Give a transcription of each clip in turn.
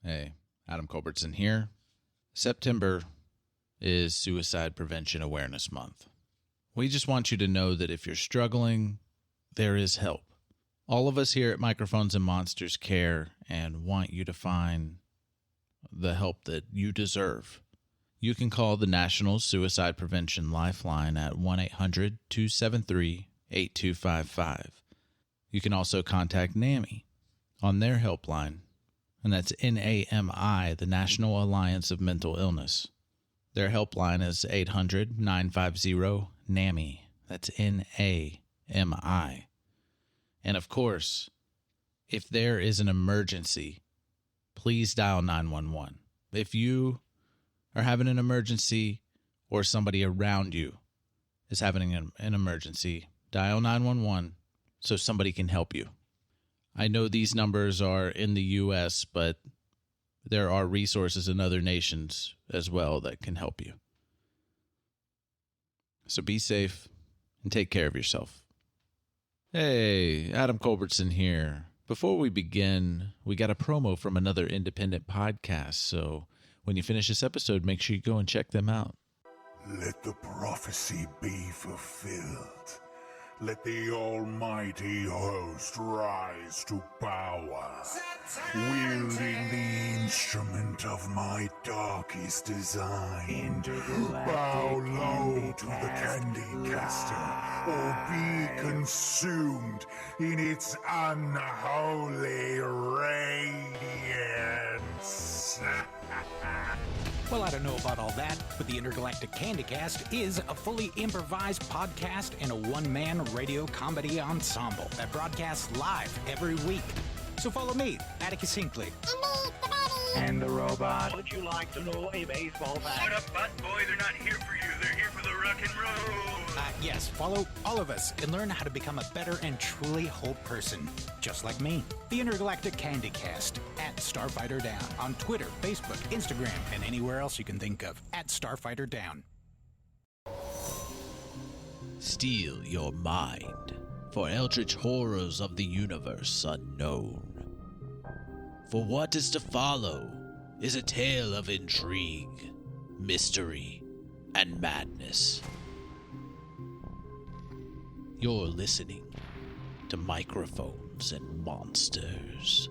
Hey, Adam Culbertson here. September is Suicide Prevention Awareness Month. We just want you to know that if you're struggling, there is help. All of us here at Microphones and Monsters care and want you to find the help that you deserve. You can call the National Suicide Prevention Lifeline at 1-800-273-8255. You can also contact NAMI on their helpline, and that's NAMI, the National Alliance of Mental Illness. Their helpline is 800-950-NAMI. That's NAMI. And of course, if there is an emergency, please dial 911. If you are having an emergency or somebody around you is having an emergency, dial 911 so somebody can help you. I know these numbers are in the U.S., but there are resources in other nations as well that can help you. So be safe and take care of yourself. Hey, Adam Culbertson here. Before we begin, we got a promo from another independent podcast, so when you finish this episode, make sure you go and check them out. Let the prophecy be fulfilled. Let the almighty host rise to power, wielding the instrument of my darkest design. Bow low to the candy caster, or be consumed in its unholy radiance. Well, I don't know about all that, but the Intergalactic Candycast is a fully improvised podcast and a one-man radio comedy ensemble that broadcasts live every week. So follow me, Atticus Hinkley. And the robot. Would you like to know a baseball fact? Shut up, butt boy. They're not here for you. They're here for the rock and roll. Yes, follow all of us and learn how to become a better and truly whole person, just like me. The Intergalactic Candycast at Starfighter Down on Twitter, Facebook, Instagram, and anywhere else you can think of at Starfighter Down. Steel your mind for eldritch horrors of the universe unknown. For what is to follow is a tale of intrigue, mystery, and madness. You're listening to Microphones and Monsters.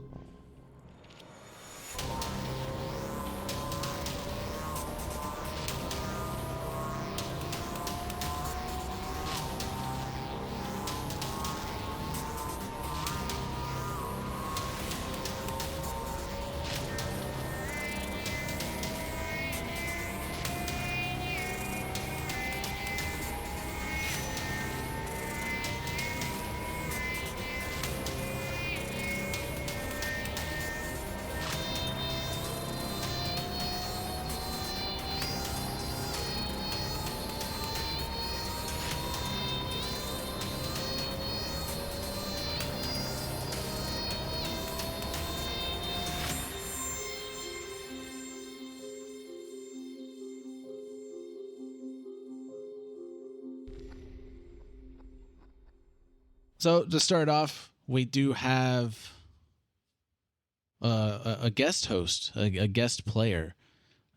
So to start off, we do have a guest host, a guest player,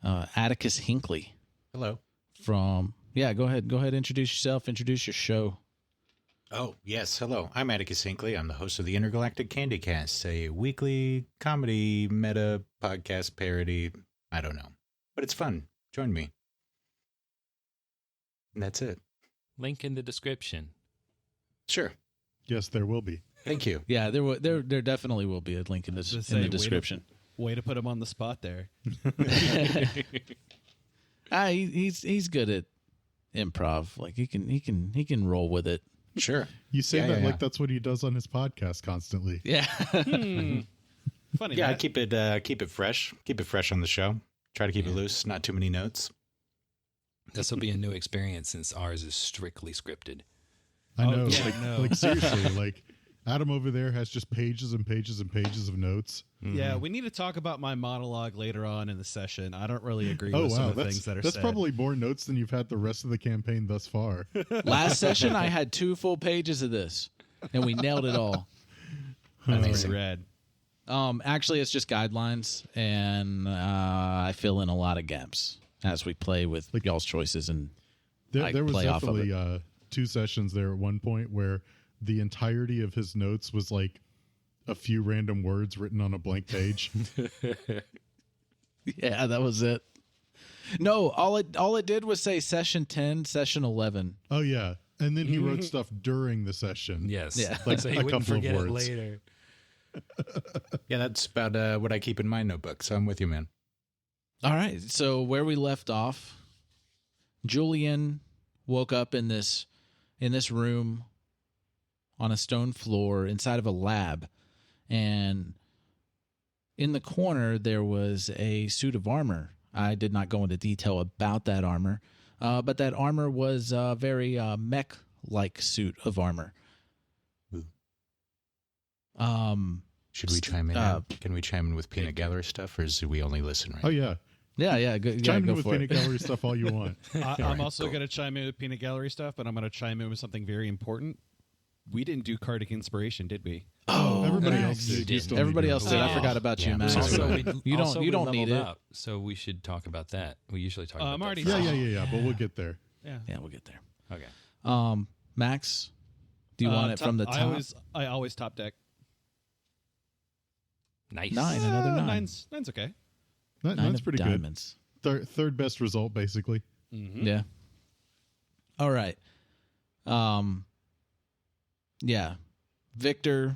Atticus Hinkley. Hello. Go ahead. Introduce yourself. Introduce your show. Oh, yes. Hello. I'm Atticus Hinkley. I'm the host of the Intergalactic Candycast, a weekly comedy meta podcast parody. I don't know, but it's fun. Join me. And that's it. Link in the description. Sure. Yes, there will be. Thank you. Yeah, there definitely will be a link in the description. Way to put him on the spot there. He's good at improv. Like he can roll with it. Sure. You say that like that's what he does on his podcast constantly. Yeah. Funny. Yeah, I keep it fresh. Keep it fresh on the show. Try to keep it loose. Not too many notes. This will be a new experience since ours is strictly scripted. I know. Like seriously, like Adam over there has just pages and pages and pages of notes. Mm-hmm. Yeah, we need to talk about my monologue later on in the session. I don't really agree with some of the things that are said. That's probably more notes than you've had the rest of the campaign thus far. Last session, I had 2 full pages of this, and we nailed it all. That's pretty rad. Actually, it's just guidelines, and I fill in a lot of gaps as we play with y'all's choices, and there was play off of definitely 2 sessions there at one point where the entirety of his notes was like a few random words written on a blank page. Yeah, that was it. No, all it did was say session 10, session 11. Oh yeah, and then he wrote stuff during the session. Yes. Yeah. Like So he a wouldn't couple of forget it words. later. Yeah, that's about what I keep in my notebook. So I'm with you, man. All right, so where we left off, Julian woke up in this room on a stone floor inside of a lab, and in the corner there was a suit of armor. I did not go into detail about that armor, but that armor was a very mech-like suit of armor. Should we chime in? Can we chime in with peanut gallery stuff, or should we only listen right Oh yeah, yeah, chime go in with for peanut it. gallery stuff all you want. I'm also going to chime in with peanut gallery stuff, but I'm going to chime in with something very important. We didn't do Cardiac Inspiration, did we? Oh, everybody Max, else did. you You did. still need Everybody to else know. did. I forgot about you, Yeah, Max. also, You don't need it. Up, so we should talk about that. We usually talk about I'm that already- first. Yeah, but we'll get there. Yeah. Yeah, we'll get there. Okay. Max, do you want it from the top? I always top deck. Nice. 9, another 9. Nine's okay. That's 9 of pretty diamonds. good. Third best result, basically. Mm-hmm. Yeah. All right. Yeah. Victor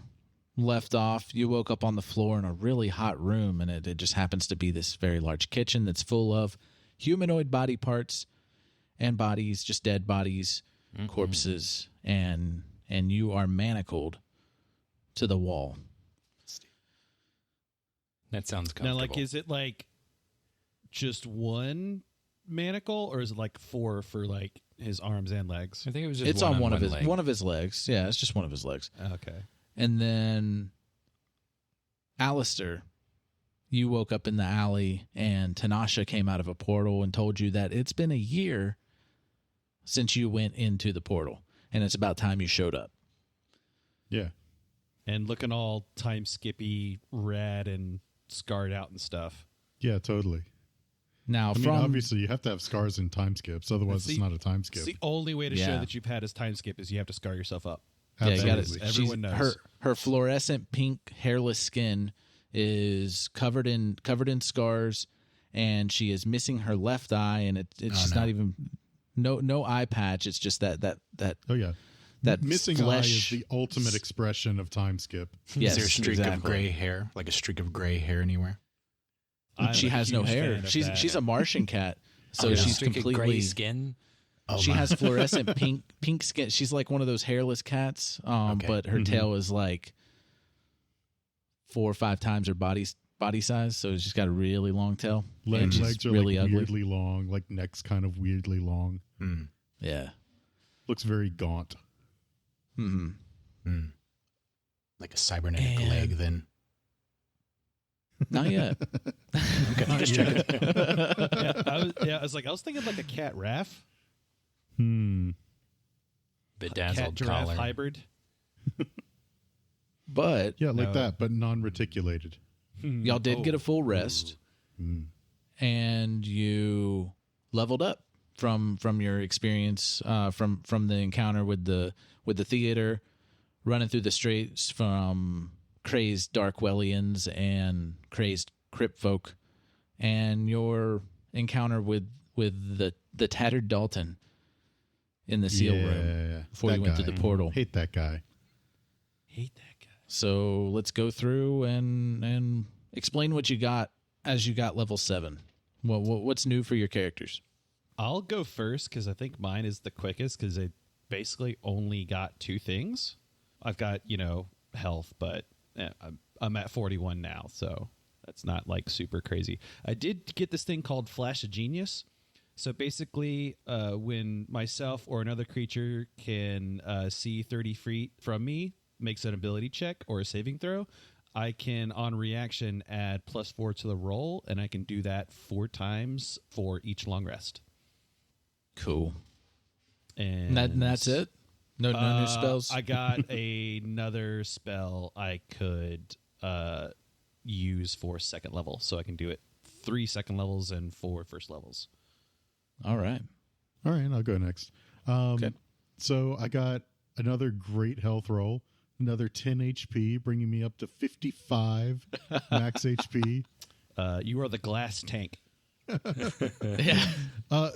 left off. You woke up on the floor in a really hot room, and it just happens to be this very large kitchen that's full of humanoid body parts and bodies, just dead bodies, corpses, and you are manacled to the wall. That sounds Now, comfortable. like, is it like just one manacle, or is it like 4 for like his arms and legs? I think it was just It's on one of his leg. one of his legs. Yeah, it's just one of his legs. Okay. And then Aleister, you woke up in the alley, and Tanasha came out of a portal and told you that it's been a year since you went into the portal, and it's about time you showed up. Yeah. And looking all time skippy, red, and scarred out and stuff. Yeah, totally. Now, I mean, obviously, you have to have scars in time skips. Otherwise, it's not a time skip. It's the only way to show Yeah. that you've had his time skip is you have to scar yourself up. Yeah, you got Absolutely. it. Everyone knows. Her fluorescent pink hairless skin is covered in scars, and she is missing her left eye, and it's just not even no eye patch. It's just that Oh yeah. that Missing flesh. eye is the ultimate expression of time skip. Yes, Is there a streak of exactly. gray hair? Like a streak of gray hair anywhere? I'm She a has no huge hair. fan of She's that. she's a Martian cat, so Yeah. she's Streak of completely gray skin. Oh, she my. has fluorescent pink skin. She's like one of those hairless cats, Okay. but her tail is like 4 or 5 times her body size, so she's got a really long tail. And she's Legs are really like ugly. weirdly long, like neck's kind of weirdly long. Mm. Yeah. Looks very gaunt. Hmm. Mm. Like a cybernetic leg, then. Not yet. Okay, just checking. I was thinking like a cat raff, Bedazzled cat giraffe collar. hybrid. But Yeah, like that, but non-reticulated. y'all did get a full rest, and you leveled up from your experience from the encounter with the theater, running through the streets from crazed Darkwellians and crazed crypt folk, and your encounter with the tattered Dalton in the seal room before that you went through guy. the portal. Hate that guy. Hate that guy. So let's go through and explain what you got as you got level 7. What's new for your characters? I'll go first because I think mine is the quickest because I basically only got 2 things. I've got, health, but I'm at 41 now, so that's not like super crazy. I did get this thing called Flash of Genius. So basically, when myself or another creature can see 30 feet from me, makes an ability check or a saving throw, I can, on reaction, add +4 to the roll, and I can do that 4 times for each long rest. Cool. And That's it? No new spells? I got another spell I could use for second level. So I can do it 3 second levels and 4 first levels. All right. All right, I'll go next. Okay. So I got another great health roll, another 10 HP, bringing me up to 55 max HP. You are the glass tank. Yeah.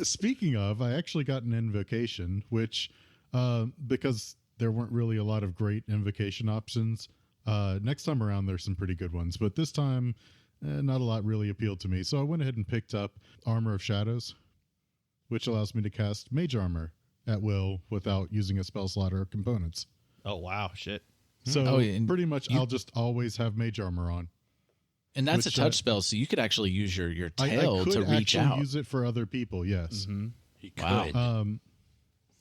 Speaking of, I actually got an invocation, which, because there weren't really a lot of great invocation options, next time around there's some pretty good ones. But this time, not a lot really appealed to me. So I went ahead and picked up Armor of Shadows, which allows me to cast Mage Armor at will without using a spell slot or components. Oh, wow. Shit. So pretty much I'll just always have Mage Armor on. And that's a touch spell, so you could actually use your tail to reach out. I could use it for other people, yes. Mm-hmm. He could. Wow.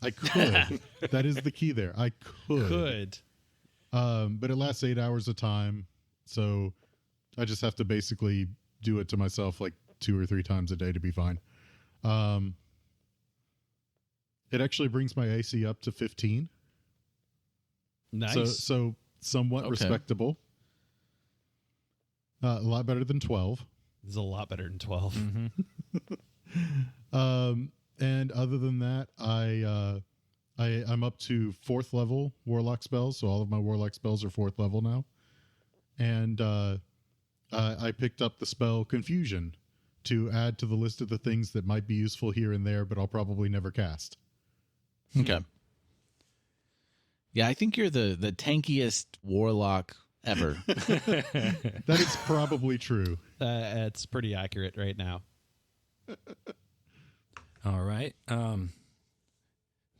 I could. That is the key there. I could. But it lasts 8 hours a time, so I just have to basically do it to myself like 2 or 3 times a day to be fine. It actually brings my AC up to 15. Nice. So somewhat respectable. A lot better than 12. This is a lot better than 12. Mm-hmm. And other than that, I'm up to 4th level Warlock spells, so all of my Warlock spells are 4th level now. And I picked up the spell Confusion to add to the list of the things that might be useful here and there, but I'll probably never cast. Okay. Yeah, I think you're the tankiest Warlock ever. That is probably true. It's pretty accurate right now. All right.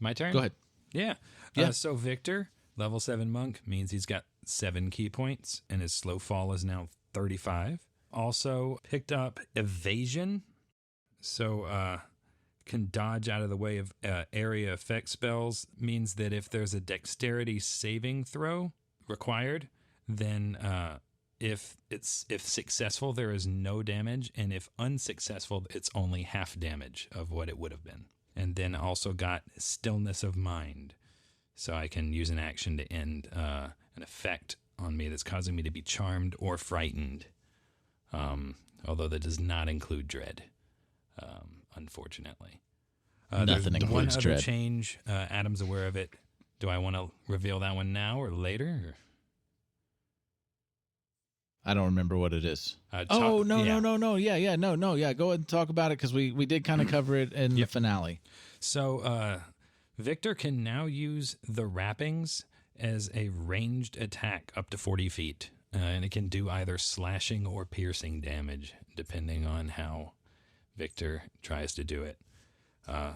My turn? Go ahead. Yeah. Yeah. So Victor, level 7 monk, means he's got 7 key points, and his slow fall is now 35. Also picked up evasion, so can dodge out of the way of area effect spells. Means that if there's a dexterity saving throw required, then if successful, there is no damage, and if unsuccessful, it's only half damage of what it would have been. And then also got stillness of mind, so I can use an action to end an effect on me that's causing me to be charmed or frightened. Although that does not include dread, unfortunately. Nothing includes one other dread. change. Adam's aware of it. Do I want to reveal that one now or later? Or? I don't remember what it is. No. Yeah. Go ahead and talk about it, because we did kind of cover it in the finale. So Victor can now use the wrappings as a ranged attack up to 40 feet. And it can do either slashing or piercing damage, depending on how Victor tries to do it.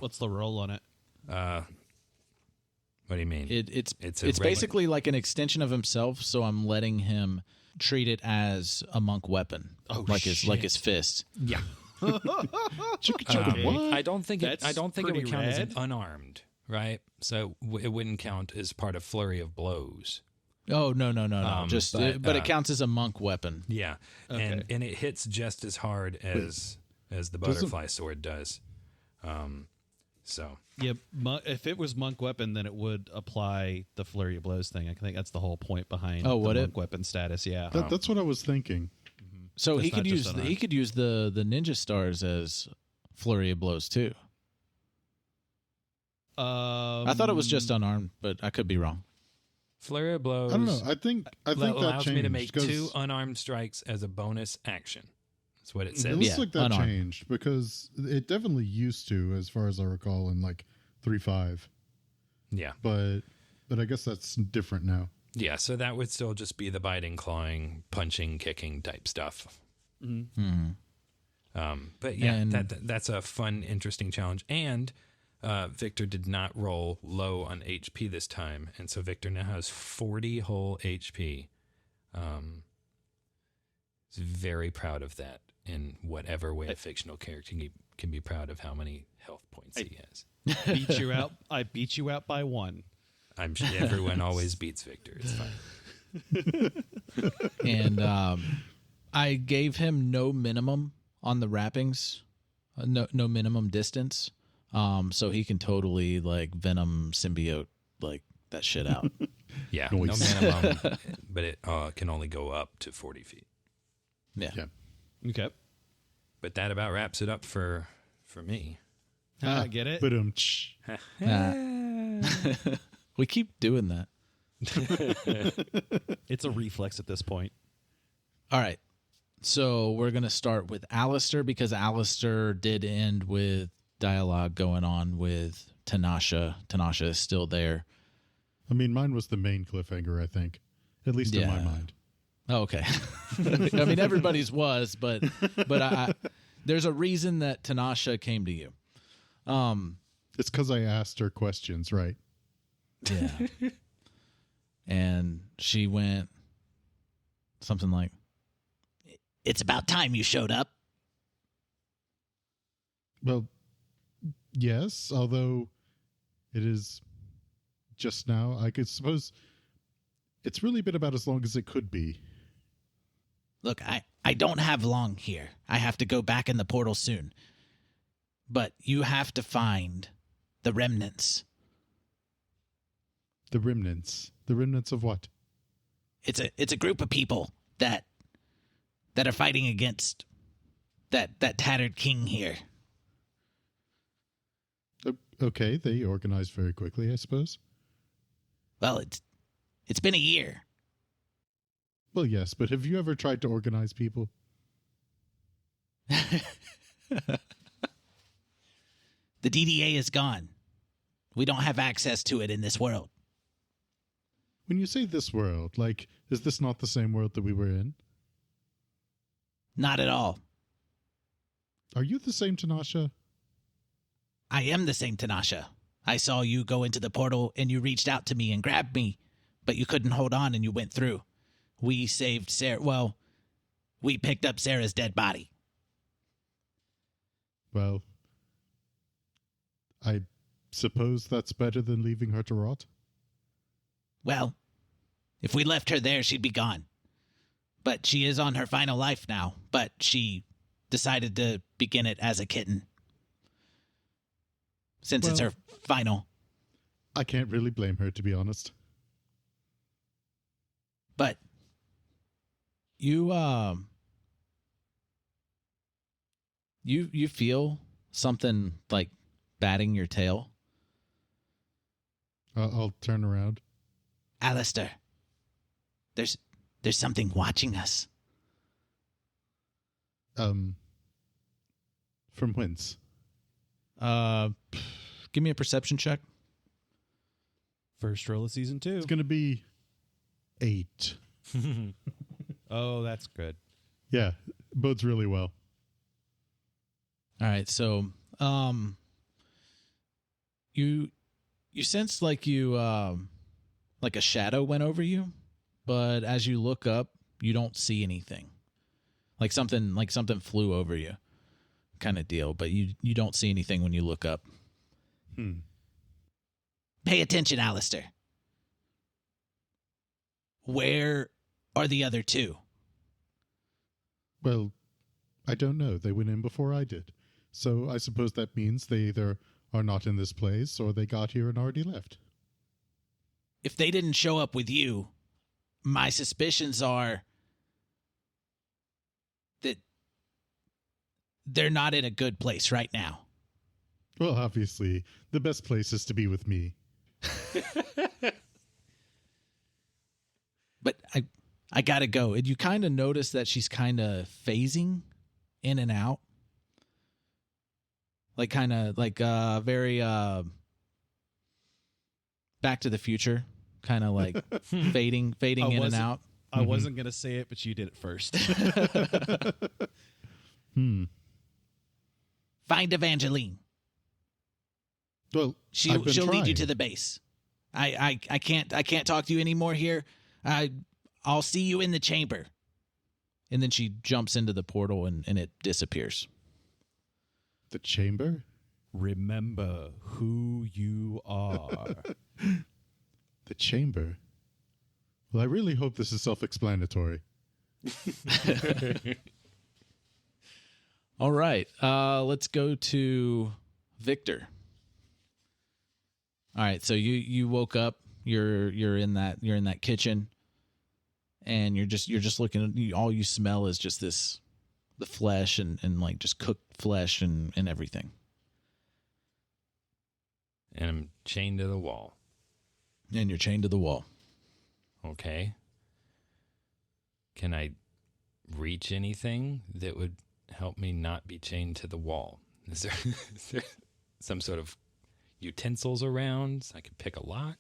What's the roll on it? What do you mean? It's basically like an extension of himself, so I'm letting him treat it as a monk weapon. Like his fist. Yeah. I don't think it would count as an unarmed, right? So it wouldn't count as part of flurry of blows. Oh, no. But it counts as a monk weapon. Yeah. Okay. And it hits just as hard as the butterfly sword does. So yeah, if it was monk weapon, then it would apply the flurry of blows thing. I think that's the whole point behind the monk weapon status. Yeah, that's what I was thinking. So he could use the ninja stars as flurry of blows too. I thought it was just unarmed, but I could be wrong. Flurry of blows. I don't know. I think that allows changed, me to make 2 unarmed strikes as a bonus action. That's what it says. It looks like that unarmed. changed, because it definitely used to, as far as I recall, in like 3.5. Yeah, but I guess that's different now. Yeah, so that would still just be the biting, clawing, punching, kicking type stuff. Mm-hmm. But yeah, that's a fun, interesting challenge. And Victor did not roll low on HP this time, and so Victor now has 40 whole HP. He's very proud of that in whatever way a fictional character can be proud of how many health points he has. I beat you out by 1. I'm sure everyone always beats Victor. It's fine. And I gave him no minimum on the wrappings, no minimum distance, so he can totally like Venom symbiote like that shit out. Yeah, no minimum, but it can only go up to 40 feet. Yeah. Okay. But that about wraps it up for me. Get it? But We keep doing that. It's a reflex at this point. All right. So we're going to start with Aleister because Aleister did end with dialogue going on with Tanasha. Tanasha is still there. I mean, mine was the main cliffhanger, I think. At least in my mind. Oh, okay. I mean, everybody's was, but I, there's a reason that Tanasha came to you. It's because I asked her questions, right? Yeah. And she went something like, "It's about time you showed up." Well, yes, although it is just now. I could suppose it's really been about as long as it could be. Look, I don't have long here. I have to go back in the portal soon. But you have to find the remnants. The remnants. The remnants of what? It's a group of people that are fighting against that tattered king here. Okay, they organized very quickly, I suppose. Well, it's been a year. Well, yes, but have you ever tried to organize people? The DDA is gone. We don't have access to it in this world. When you say this world, like, is this not the same world that we were in? Not at all. Are you the same Tanasha? I am the same Tanasha. I saw you go into the portal and you reached out to me and grabbed me, but you couldn't hold on and you went through. We saved Sarah. Well, we picked up Sarah's dead body. Well, I suppose that's better than leaving her to rot. Well, if we left her there, she'd be gone. But she is on her final life now, but she decided to begin it as a kitten. Since it's her final. I can't really blame her, to be honest. But you you feel something like batting your tail? I'll turn around. Aleister, there's something watching us. From whence? Give me a perception check. First roll of season 2. It's going to be 8. Oh, that's good. Yeah, bodes really well. All right, so you sense like you like a shadow went over you, but as you look up, you don't see anything. Like something flew over you, kind of deal, but you don't see anything when you look up. Pay attention, Aleister. Where are the other two? Well, I don't know. They went in before I did. So I suppose that means they either are not in this place or they got here and already left. If they didn't show up with you, my suspicions are that they're not in a good place right now. Well, obviously, the best place is to be with me. But I gotta go. And you kind of notice that she's kind of phasing in and out. Like kind of like very Back to the Future. Kind of like fading in and out. I wasn't going to say it, but you did it first. Find Evangeline. Well, she'll lead you to the base. I can't talk to you anymore here. I'll see you in the chamber. And then she jumps into the portal and it disappears. The chamber? Remember who you are. The chamber? Well, I really hope this is self-explanatory. All right. Let's go to Victor. All right, so you woke up. You're in that kitchen, and you're just looking. All you smell is just the flesh and like just cooked flesh and everything. And I'm chained to the wall. And you're chained to the wall. Okay. Can I reach anything that would help me not be chained to the wall? Is there some sort of utensils around so I could pick a lock?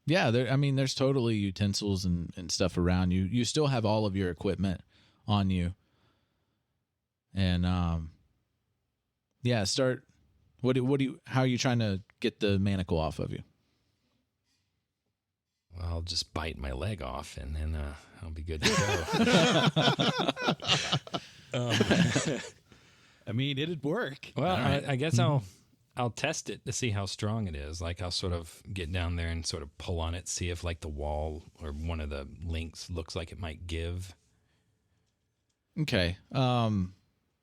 Yeah, there's totally utensils and stuff around you. You still have all of your equipment on you. And yeah, start. How are you trying to get the manacle off of you? Well, I'll just bite my leg off, and then I'll be good to go. I mean, it'd work. Well, I guess I'll test it to see how strong it is. Like, I'll sort of get down there and sort of pull on it, see if like the wall or one of the links looks like it might give. Okay.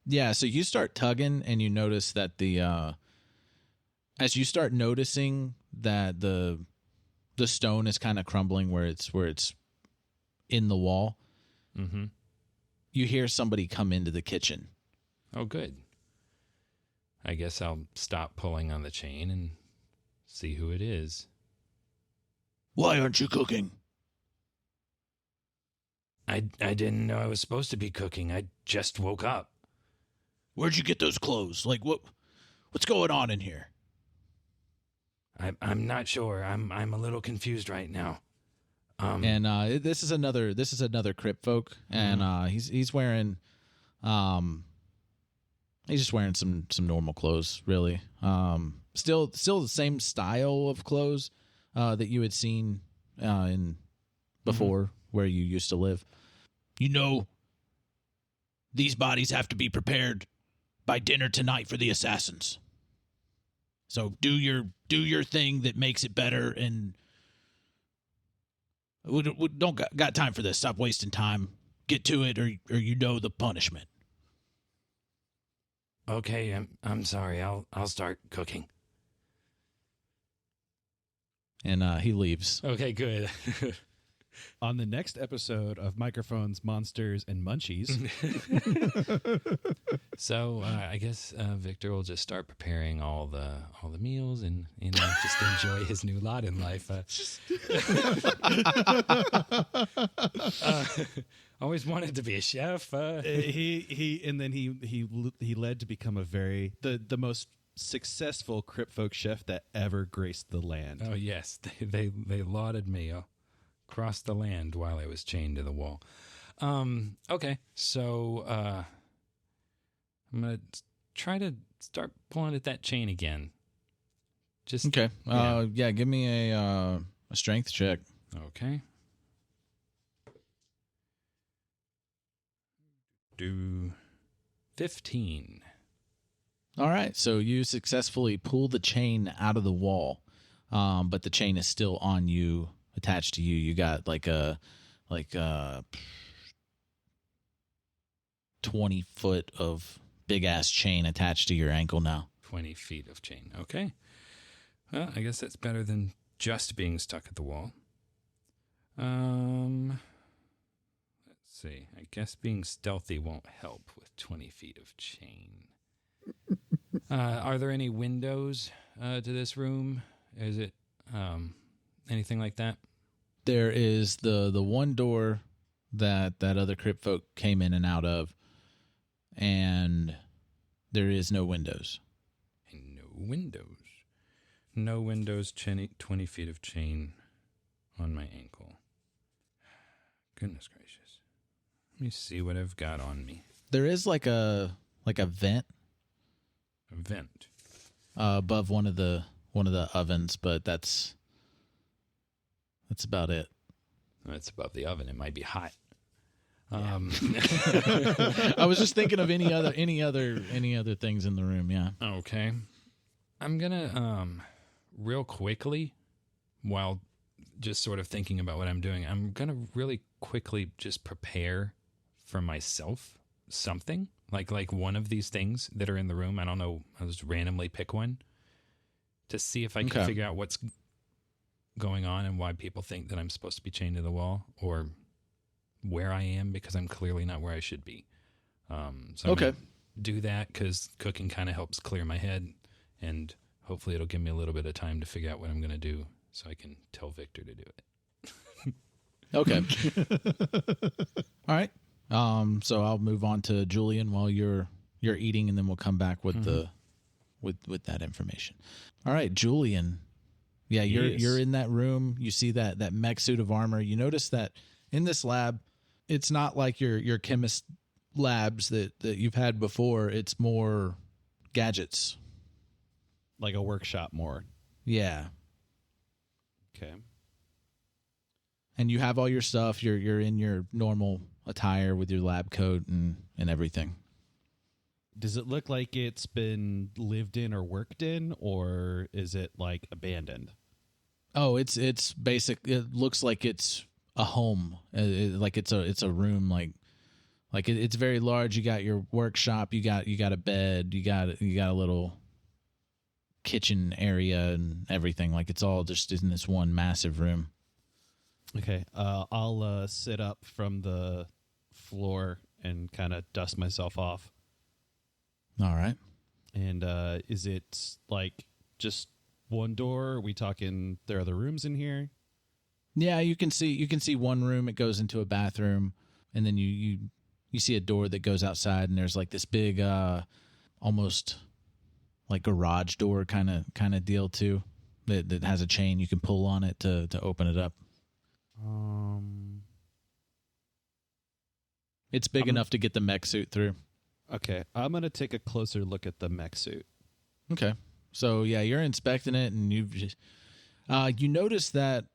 Yeah, so you start tugging and you notice that as you start noticing that the stone is kind of crumbling where it's in the wall, mm-hmm. You hear somebody come into the kitchen. Oh, good. I guess I'll stop pulling on the chain and see who it is. Why aren't you cooking? I didn't know I was supposed to be cooking. I just woke up. Where'd you get those clothes? Like what's going on in here? I'm not sure. I'm a little confused right now. And this is another crypt folk, and he's wearing he's just wearing some normal clothes, really. Still the same style of clothes that you had seen in before where you used to live. You know, these bodies have to be prepared by dinner tonight for the assassins. So do your thing that makes it better, and we don't got time for this. Stop wasting time. Get to it, or you know the punishment. Okay, I'm sorry. I'll start cooking. And he leaves. Okay, good. On the next episode of Microphones, Monsters, and Munchies. So I guess Victor will just start preparing all the meals and just enjoy his new lot in life. Always wanted to be a chef. He led to become the most successful crypt folk chef that ever graced the land. Oh yes, they lauded me across the land while I was chained to the wall. Okay, so I'm gonna try to start pulling at that chain again. Just okay. Yeah. Give me a strength check. Okay. Do 15. All right, so you successfully pull the chain out of the wall, but the chain is still on you, attached to you. You got like a 20 foot of big ass chain attached to your ankle now. 20 feet of chain. Okay. Well, I guess that's better than just being stuck at the wall. Let's see. I guess being stealthy won't help with 20 feet of chain. Are there any windows to this room? Is it anything like that? There is the one door that other crypt folk came in and out of, and there is no windows. And no windows. No windows, 20 feet of chain on my ankle. Goodness gracious. Let me see what I've got on me. There is like a vent. A vent. Above one of the ovens, but that's about it. It's above the oven. It might be hot. Yeah. I was just thinking of any other things in the room. Yeah. Okay. I'm gonna real quickly, while just sort of thinking about what I'm doing, I'm gonna really quickly just prepare for myself something like one of these things that are in the room. I don't know. I'll just randomly pick one to see if I can figure out what's going on and why people think that I'm supposed to be chained to the wall, or where I am, because I'm clearly not where I should be. So okay. Do that because cooking kind of helps clear my head, and hopefully it'll give me a little bit of time to figure out what I'm going to do so I can tell Victor to do it. Okay. All right. So I'll move on to Julian while you're eating, and then we'll come back with with that information. All right, Julian. Yeah, you're in that room. You see that mech suit of armor. You notice that in this lab, it's not like your chemist labs that you've had before. It's more gadgets. Like a workshop more. Yeah. Okay. And you have all your stuff. You're in your normal attire with your lab coat and everything. Does it look like it's been lived in or worked in, or is it like abandoned? Oh, it's basic. It looks like it's a home. Like it's a room. Like it's very large. You got your workshop. You got a bed. You got a little kitchen area and everything. Like it's all just in this one massive room. Okay. I'll sit up from the floor and kind of dust myself off. All right. And is it like just one door? Are we talking there are other rooms in here? Yeah, you can see one room. It goes into a bathroom, and then you see a door that goes outside, and there's like this big, almost like garage door kind of deal too, that has a chain you can pull on it to open it up. It's big enough to get the mech suit through. Okay, I'm gonna take a closer look at the mech suit. Okay, so yeah, you're inspecting it, and you notice that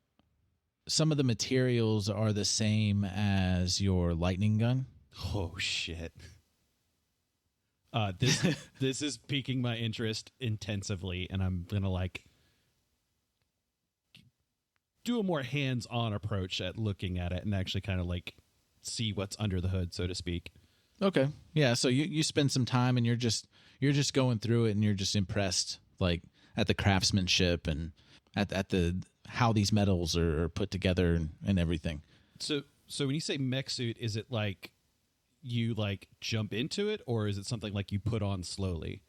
some of the materials are the same as your lightning gun. Oh shit! This is piquing my interest intensively, and I'm gonna like do a more hands-on approach at looking at it and actually kind of like see what's under the hood, so to speak. Okay. Yeah, so you spend some time, and you're just going through it, and you're just impressed like at the craftsmanship and at the how these metals are put together and everything. So when you say mech suit, is it like you like jump into it, or is it something like you put on slowly?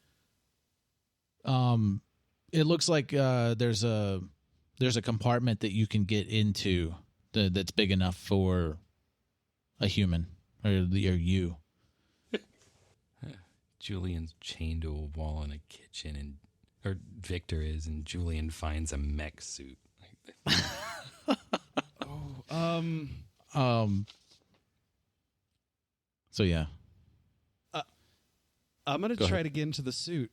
It looks like there's a compartment that you can get into that's big enough for a human or you. Julian's chained to a wall in a kitchen, or Victor is, and Julian finds a mech suit. So yeah. I'm gonna try to get into the suit.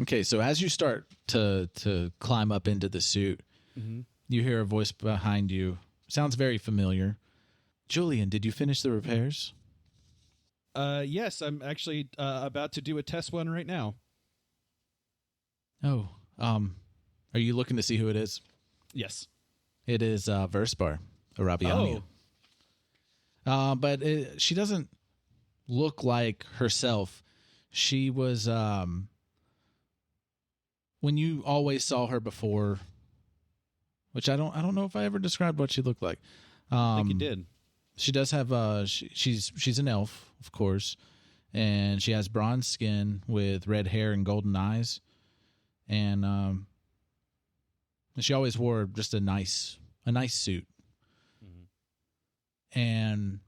Okay, so as you start to climb up into the suit, you hear a voice behind you. Sounds very familiar. Julian, did you finish the repairs? Yes, I'm actually about to do a test one right now. Oh, are you looking to see who it is? Yes. It is Verspar Arabiani. Oh. But she doesn't look like herself. She was when you always saw her before, which I don't know if I ever described what she looked like. I think you did. She does have she's an elf, of course, and she has bronze skin with red hair and golden eyes, and she always wore just a nice suit. And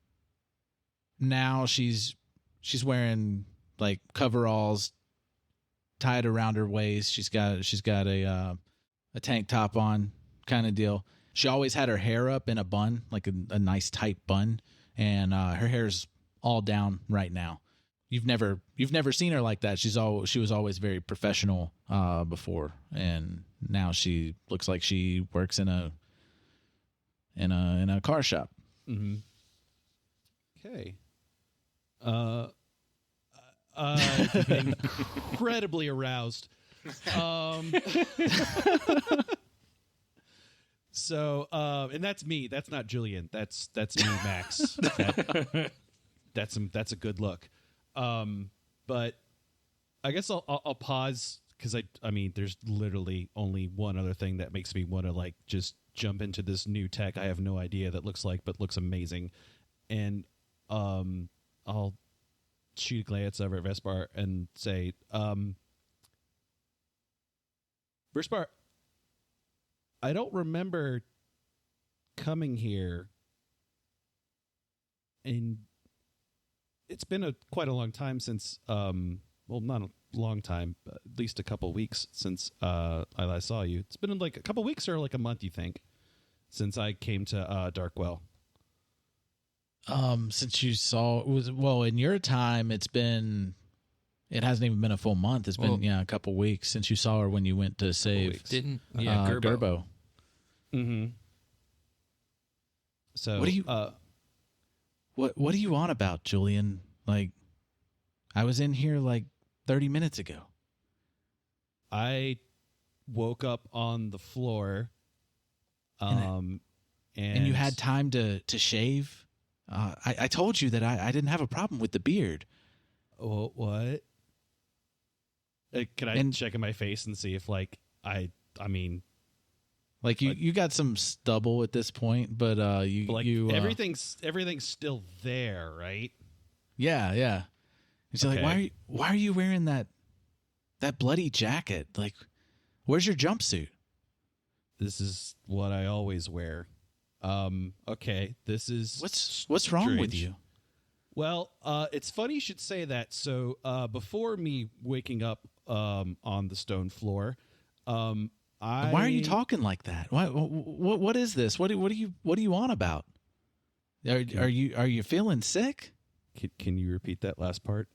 now she's wearing like coveralls tied around her waist. She's got a tank top on kind of deal. She always had her hair up in a bun, like a nice tight bun, and her hair's all down right now. You've never seen her like that. She was always very professional before, and now she looks like she works in a car shop. Mm-hmm. Okay. Incredibly aroused. So, and that's me. That's not Julian. That's me, Max. That's a good look. But I guess I'll pause because I mean, there's literally only one other thing that makes me want to like just jump into this new tech I have no idea that looks like, but looks amazing. And I'll shoot a glance over at Vespar and say, Vespar, I don't remember coming here, and it's been quite a long time since, well, not a long time, but at least a couple weeks since I last saw you. It's been like a couple weeks or like a month, you think, since I came to Darkwell. Since you saw in your time, it hasn't even been a full month. It's been a couple weeks since you saw her when you went to save Gerbo. Mm-hmm. So what do you what are you on about, Julian? Like, I was in here like 30 minutes ago. I woke up on the floor, and you had time to shave. I told you that I didn't have a problem with the beard. Oh, what? Can I check in my face and see if like I mean, like you got some stubble at this point, but everything's still there, right? Yeah. He's okay. Like, why are you wearing that bloody jacket? Like, where's your jumpsuit? This is what I always wear. Okay, this is what's wrong with you? Well, it's funny you should say that. So, before me waking up on the stone floor, why are you talking like that? What is this? What are you on about? Are you feeling sick? Can you repeat that last part?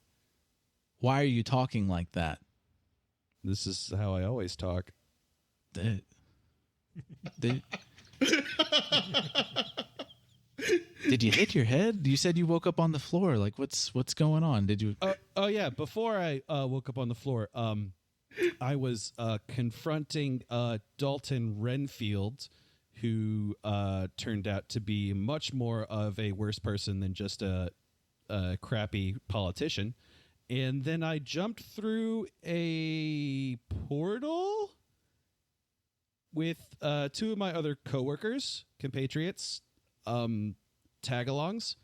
Why are you talking like that? This is how I always talk. Did you hit your head? You said you woke up on the floor. Like, what's going on? Did you? Oh yeah. Before I woke up on the floor, I was confronting Dalton Renfield, who turned out to be much more of a worse person than just a crappy politician. And then I jumped through a portal with two of my other coworkers, compatriots, tag-alongs,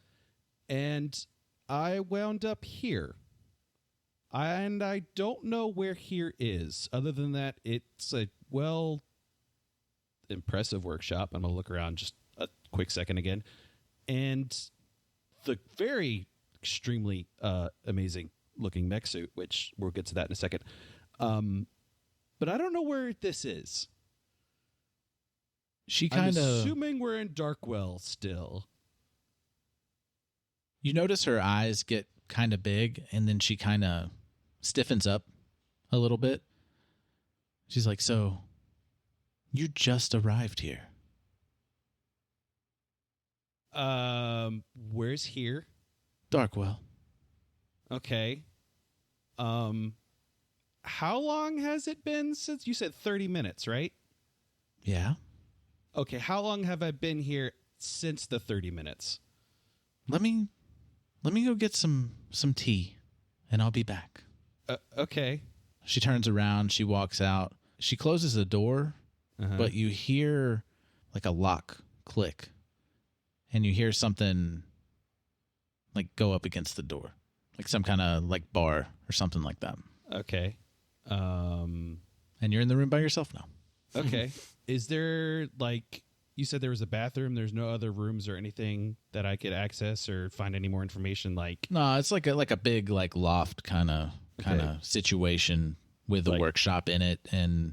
and I wound up here. And I don't know where here is, other than that it's a, impressive workshop. I'm going to look around just a quick second again. And the very extremely amazing looking mech suit, which we'll get to that in a second. But I don't know where this is. I'm assuming we're in Darkwell still. You notice her eyes get kind of big, and then she kind of stiffens up a little bit. She's like, "So, you just arrived here?" Where's here? Darkwell. Okay. How long has it been since you said 30 minutes, right? Yeah. Okay, how long have I been here since the 30 minutes? Let me go get some tea, and I'll be back. Okay. She turns around, she walks out. She closes the door, but you hear like a lock click, and you hear something like go up against the door, like some kind of like bar or something like that. Okay. And you're in the room by yourself now. Okay. Is there, like, you said there was a bathroom. There's no other rooms or anything that I could access or find any more information? Like, no, it's like a big like loft kind of situation with a workshop in it, and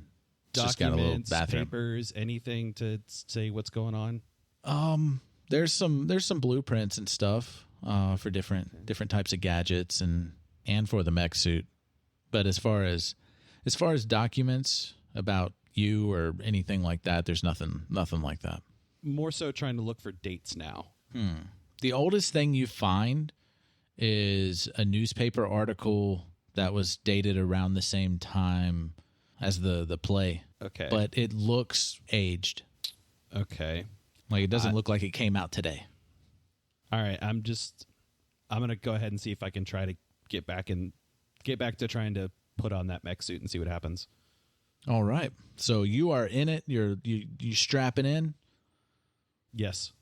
it's just got a little bathroom. Papers, anything to say what's going on? There's some blueprints and stuff for different types of gadgets and for the mech suit. But as far as documents about you or anything like that, there's nothing like that. More so trying to look for dates now. The oldest thing you find is a newspaper article that was dated around the same time as the play. Okay. But it looks aged. Okay. Like it doesn't look like it came out today. All right, I'm going to go ahead and see if I can try to get back to trying to put on that mech suit and see what happens. All right. So you are in it. You strapping in? Yes.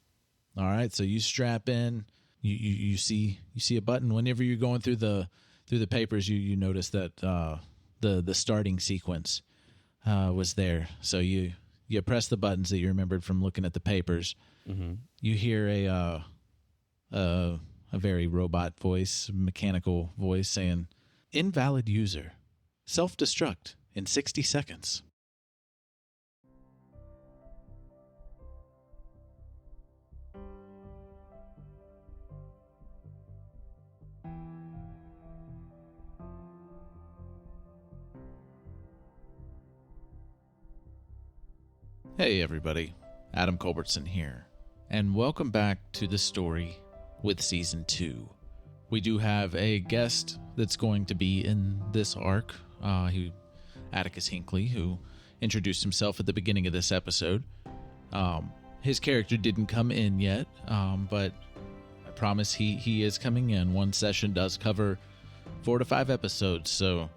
All right. So you strap in. You see a button. Whenever you're going through the papers, you notice that the starting sequence was there. So you press the buttons that you remembered from looking at the papers. Mm-hmm. You hear a very robot voice, mechanical voice saying, "Invalid user. Self-destruct in 60 seconds." Hey everybody, Adam Culbertson here, and welcome back to the story with Season 2. We do have a guest that's going to be in this arc, Atticus Hinckley, who introduced himself at the beginning of this episode. His character didn't come in yet, but I promise he is coming in. One session does cover 4 to 5 episodes, so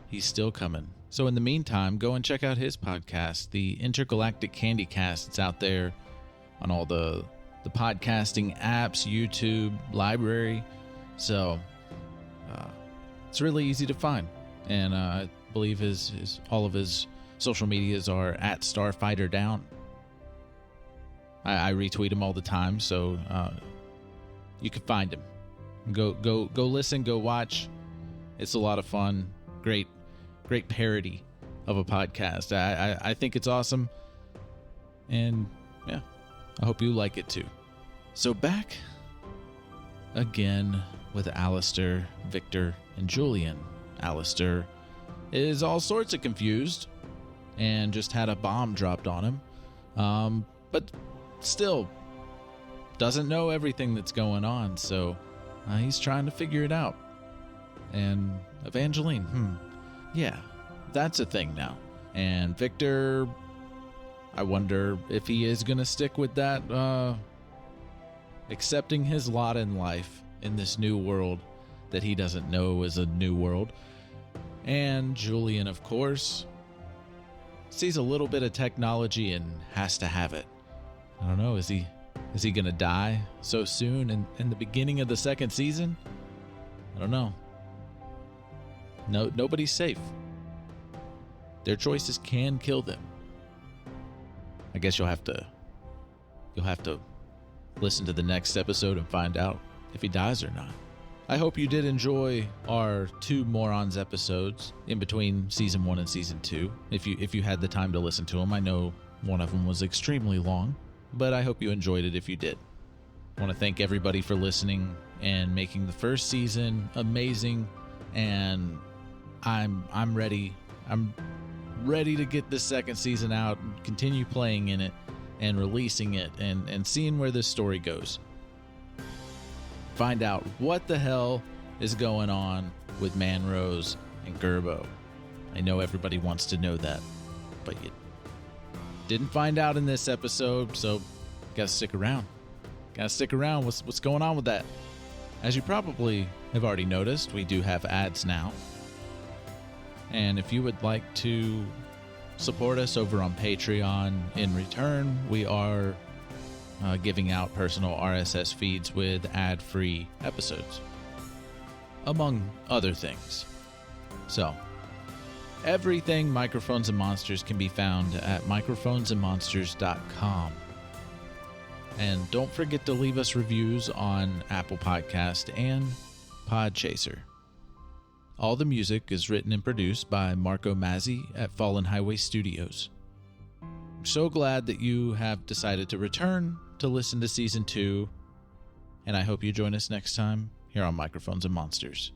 he's still coming. So in the meantime, go and check out his podcast, the Intergalactic Candy Cast. It's out there on all the podcasting apps, YouTube, library. So it's really easy to find. And I believe all of his social medias are at StarfighterDown. I retweet him all the time, so you can find him. Go listen, go watch. It's a lot of fun. Great parody of a podcast. I think it's awesome. And yeah, I hope you like it too. So back again with Aleister, Victor, and Julian. Aleister is all sorts of confused and just had a bomb dropped on him. But still doesn't know everything that's going on. So he's trying to figure it out. And Evangeline, yeah, that's a thing now. And Victor, I wonder if he is going to stick with that, accepting his lot in life in this new world that he doesn't know is a new world. And Julian, of course, sees a little bit of technology and has to have it. I don't know, is he going to die so soon in the beginning of the second season? I don't know. No, nobody's safe. Their choices can kill them. I guess you'll have to listen to the next episode and find out if he dies or not. I hope you did enjoy our 2 Morons episodes in between season 1 and season 2. If you had the time to listen to them, I know one of them was extremely long, but I hope you enjoyed it if you did. I want to thank everybody for listening and making the first season amazing, and I'm ready. I'm ready to get the second season out and continue playing in it and releasing it and seeing where this story goes. Find out what the hell is going on with Manrose and Gerbo. I know everybody wants to know that, but you didn't find out in this episode, so gotta stick around. What's going on with that? As you probably have already noticed, we do have ads now. And if you would like to support us over on Patreon in return, we are giving out personal RSS feeds with ad-free episodes, among other things. So, everything Microphones and Monsters can be found at microphonesandmonsters.com. And don't forget to leave us reviews on Apple Podcast and Podchaser. All the music is written and produced by Marco Mazzei at Fallen Highway Studios. I'm so glad that you have decided to return to listen to Season 2, and I hope you join us next time here on Microphones and Monsters.